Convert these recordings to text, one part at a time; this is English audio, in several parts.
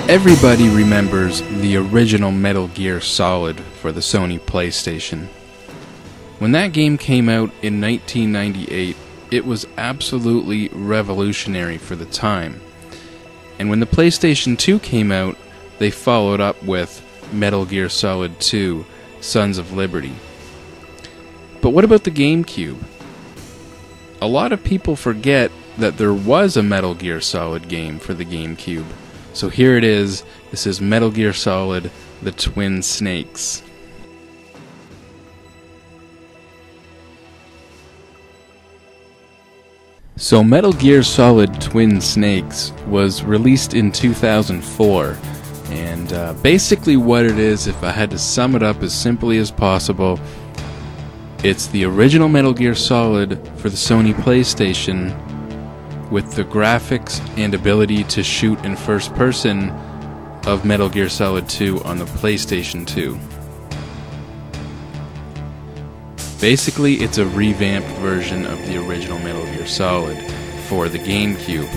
Everybody remembers the original Metal Gear Solid for the Sony PlayStation. When that game came out in 1998, it was absolutely revolutionary for the time. And when the PlayStation 2 came out, they followed up with Metal Gear Solid 2: Sons of Liberty. But what about the GameCube? A lot of people forget that there was a Metal Gear Solid game for the GameCube. So here it is. This is Metal Gear Solid: The Twin Snakes. So Metal Gear Solid Twin Snakes was released in 2004, and basically what it is, if I had to sum it up as simply as possible, it's the original Metal Gear Solid for the Sony PlayStation with the graphics and ability to shoot in first person of Metal Gear Solid 2 on the PlayStation 2. Basically, it's a revamped version of the original Metal Gear Solid for the GameCube.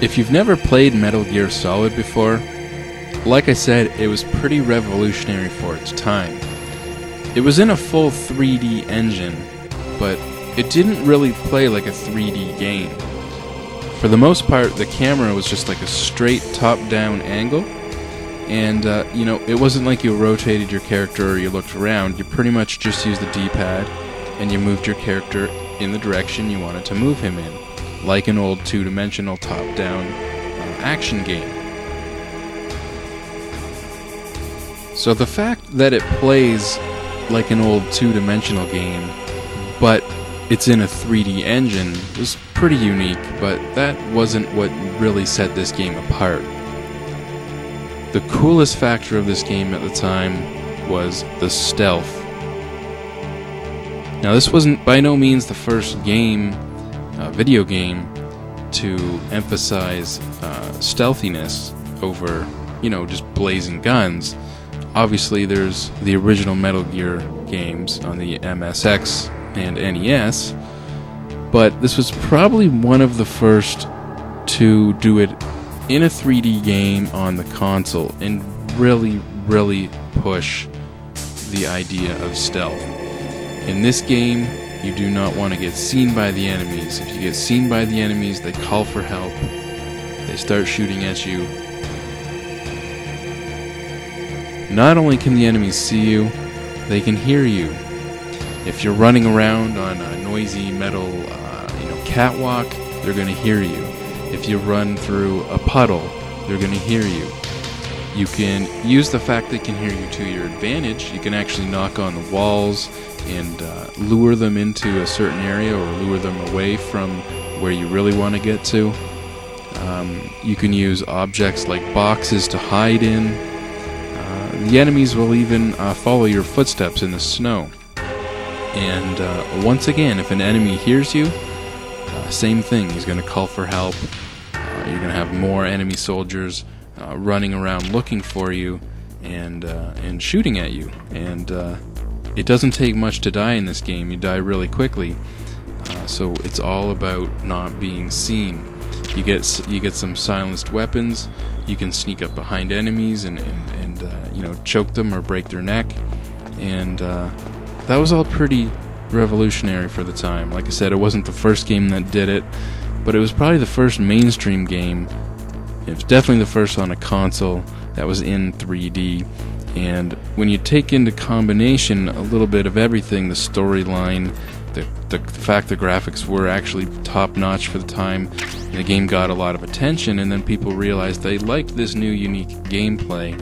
If you've never played Metal Gear Solid before, like I said, it was pretty revolutionary for its time. It was in a full 3D engine, but it didn't really play like a 3D game. For the most part, the camera was just like a straight top-down angle, and it wasn't like you rotated your character or you looked around. You pretty much just used the D-pad, and you moved your character in the direction you wanted to move him in, like an old two-dimensional top-down action game. So the fact that it plays like an old two-dimensional game, but it's in a 3D engine, was pretty unique, but that wasn't what really set this game apart. The coolest factor of this game at the time was the stealth. Now this wasn't by no means the first video game, to emphasize stealthiness over, just blazing guns. Obviously, there's the original Metal Gear games on the MSX and NES, but this was probably one of the first to do it in a 3D game on the console and really, really push the idea of stealth. In this game, you do not want to get seen by the enemies. If you get seen by the enemies, they call for help. They start shooting at you. Not only can the enemies see you, they can hear you. If you're running around on a noisy metal catwalk, they're going to hear you. If you run through a puddle, they're going to hear you. You can use the fact they can hear you to your advantage. You can actually knock on the walls and lure them into a certain area or lure them away from where you really want to get to. You can use objects like boxes to hide in. The enemies will even follow your footsteps in the snow. And once again, if an enemy hears you, same thing, he's going to call for help. You're going to have more enemy soldiers running around looking for you and shooting at you. And it doesn't take much to die in this game. You die really quickly. So it's all about not being seen. You get some silenced weapons. You can sneak up behind enemies and choke them or break their neck. And that was all pretty revolutionary for the time. Like I said, it wasn't the first game that did it, but it was probably the first mainstream game. It was definitely the first on a console that was in 3D. And when you take into combination a little bit of everything, the storyline, the fact the graphics were actually top-notch for the time, the game got a lot of attention, and then people realized they liked this new unique gameplay.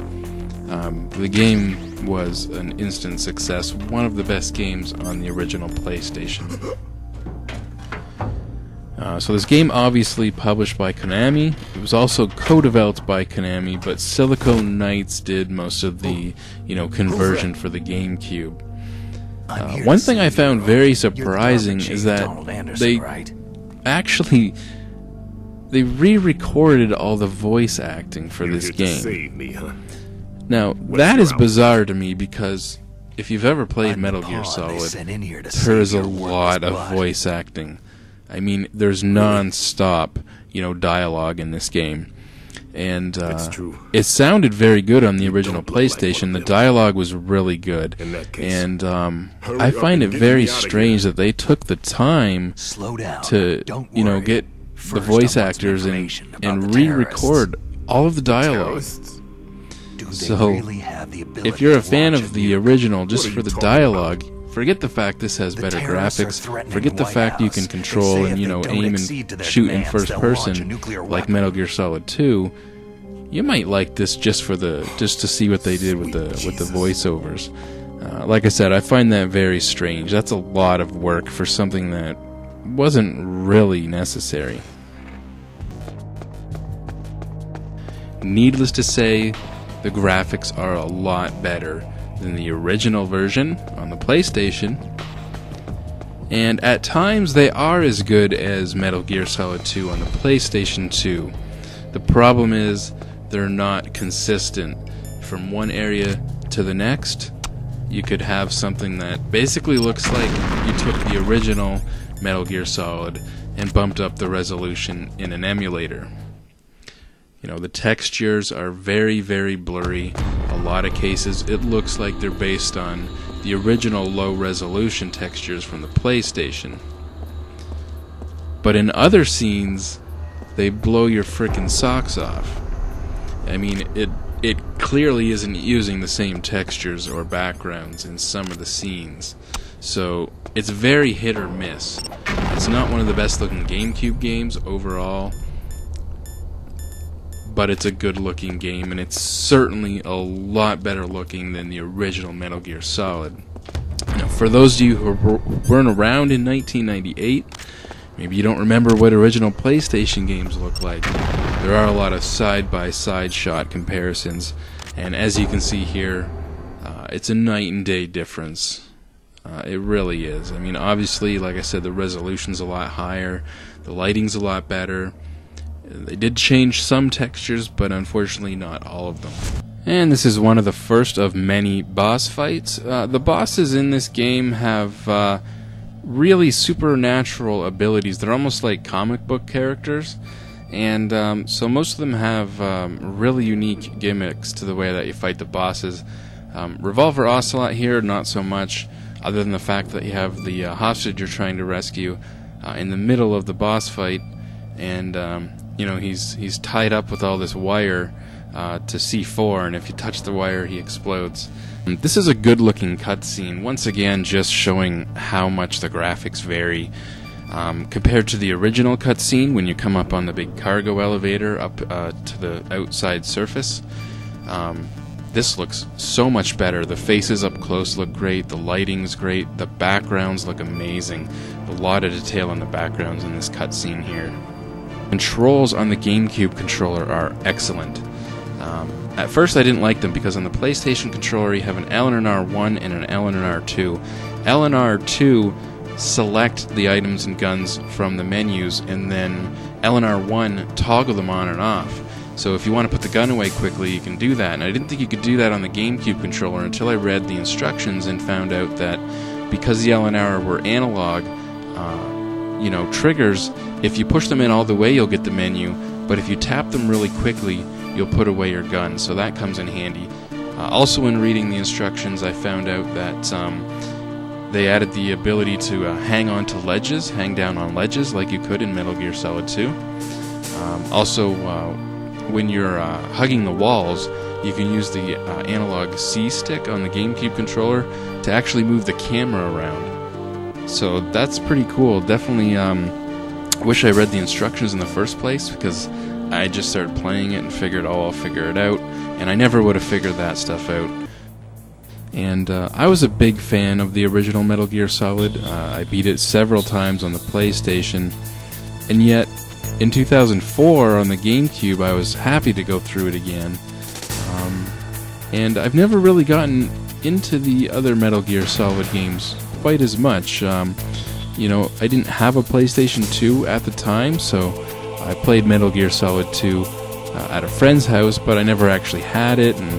The game was an instant success, one of the best games on the original PlayStation. So this game obviously published by Konami. It was also co-developed by Konami, but Silicon Knights did most of the, conversion for the GameCube. One thing I found very surprising is that they re-recorded all the voice acting for this game. Now, that is bizarre to me because if you've ever played Metal Gear Solid, there is a lot of voice acting. I mean, there's non-stop, dialogue in this game. And it sounded very good on the original PlayStation. The dialogue was really good. And I find it very strange that they took the time to, get the voice actors and re-record all of the dialogue. So, if you're a fan of the original just for the dialogue, forget the fact this has better graphics, forget the fact you can control and, aim and shoot in first person like Metal Gear Solid 2. You might like this just to see what they did with the voiceovers. Like I said, I find that very strange. That's a lot of work for something that wasn't really necessary. Needless to say, the graphics are a lot better than the original version on the PlayStation, and at times they are as good as Metal Gear Solid 2 on the PlayStation 2. The problem is they're not consistent. From one area to the next, you could have something that basically looks like you took the original Metal Gear Solid and bumped up the resolution in an emulator. The textures are very, very blurry. A lot of cases it looks like they're based on the original low-resolution textures from the PlayStation. But in other scenes, they blow your frickin' socks off. I mean, it clearly isn't using the same textures or backgrounds in some of the scenes. So, it's very hit or miss. It's not one of the best-looking GameCube games overall, but it's a good-looking game, and it's certainly a lot better looking than the original Metal Gear Solid. Now, for those of you who weren't around in 1998, maybe you don't remember what original PlayStation games look like. There are a lot of side-by-side shot comparisons, and as you can see here, it's a night and day difference. It really is. I mean, obviously, like I said, the resolution's a lot higher, the lighting's a lot better. They did change some textures, but unfortunately not all of them. And this is one of the first of many boss fights. The bosses in this game have really supernatural abilities. They're almost like comic book characters, and so most of them have really unique gimmicks to the way that you fight the bosses. Revolver Ocelot here, not so much, other than the fact that you have the hostage you're trying to rescue in the middle of the boss fight, and he's tied up with all this wire to C4, and if you touch the wire, he explodes. This is a good-looking cutscene, once again just showing how much the graphics vary compared to the original cutscene when you come up on the big cargo elevator up to the outside surface. This looks so much better. The faces up close look great, the lighting's great, the backgrounds look amazing. A lot of detail in the backgrounds in this cutscene here. Controls on the GameCube controller are excellent. At first I didn't like them because on the PlayStation controller you have an L and an R1 and an L and an R2. L and R2 select the items and guns from the menus, and then L and R1 toggle them on and off. So if you want to put the gun away quickly, you can do that. And I didn't think you could do that on the GameCube controller until I read the instructions and found out that because the L and R were analog, triggers, if you push them in all the way, you'll get the menu, but if you tap them really quickly, you'll put away your gun, so that comes in handy. Also, in reading the instructions, I found out that they added the ability to hang on to ledges, hang down on ledges like you could in Metal Gear Solid 2. Also, when you're hugging the walls, you can use the analog C stick on the GameCube controller to actually move the camera around. So that's pretty cool. Definitely wish I read the instructions in the first place, because I just started playing it and figured, I'll figure it out, and I never would have figured that stuff out. And I was a big fan of the original Metal Gear Solid. I beat it several times on the PlayStation, and yet in 2004 on the GameCube I was happy to go through it again. And I've never really gotten into the other Metal Gear Solid games quite as much. I didn't have a PlayStation 2 at the time, so I played Metal Gear Solid 2 at a friend's house, but I never actually had it, and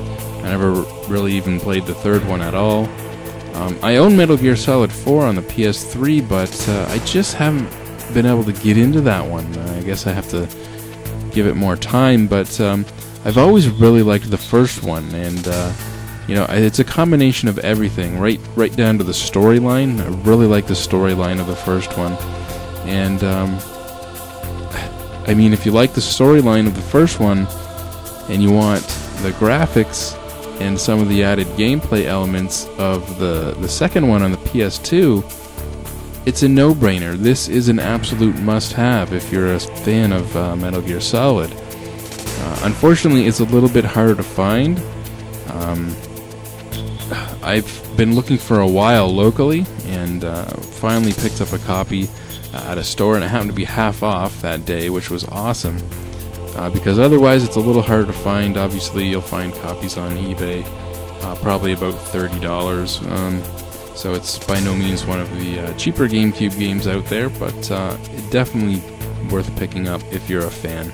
I never really even played the third one at all. I own Metal Gear Solid 4 on the PS3, but I just haven't been able to get into that one. I guess I have to give it more time, but I've always really liked the first one, and you know, it's a combination of everything, right down to the storyline. I really like the storyline of the first one, and I mean, if you like the storyline of the first one and you want the graphics and some of the added gameplay elements of the second one on the PS2, it's a no-brainer. This is an absolute must-have if you're a fan of Metal Gear Solid. Unfortunately, it's a little bit harder to find. I've been looking for a while locally, and finally picked up a copy at a store, and it happened to be half off that day, which was awesome. Because otherwise it's a little hard to find. Obviously, you'll find copies on eBay, probably about $30. So it's by no means one of the cheaper GameCube games out there, but definitely worth picking up if you're a fan.